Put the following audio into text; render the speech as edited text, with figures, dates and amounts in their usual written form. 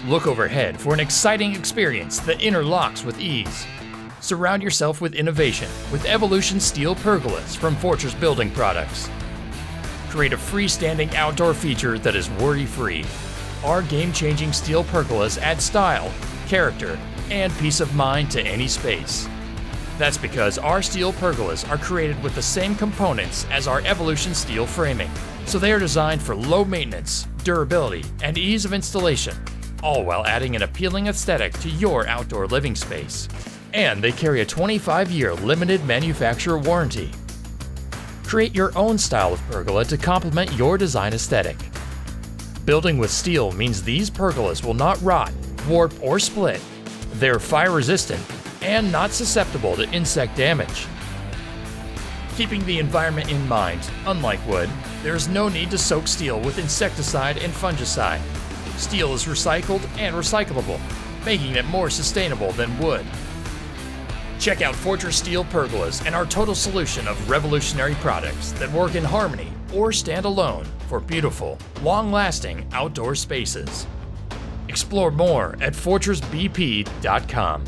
Look overhead for an exciting experience that interlocks with ease. Surround yourself with innovation with Evolution Steel Pergolas from Fortress Building Products. Create a freestanding outdoor feature that is worry-free. Our game-changing steel pergolas add style, character, and peace of mind to any space. That's because our steel pergolas are created with the same components as our Evolution steel framing, so they are designed for low maintenance, durability, and ease of installation, all while adding an appealing aesthetic to your outdoor living space. And they carry a 25-year limited manufacturer warranty. Create your own style of pergola to complement your design aesthetic. Building with steel means these pergolas will not rot, warp, or split. They're fire-resistant and not susceptible to insect damage. Keeping the environment in mind, unlike wood, there is no need to soak steel with insecticide and fungicide. Steel is recycled and recyclable, making it more sustainable than wood. Check out Fortress Steel Pergolas and our total solution of revolutionary products that work in harmony or stand alone for beautiful, long-lasting outdoor spaces. Explore more at fortressbp.com.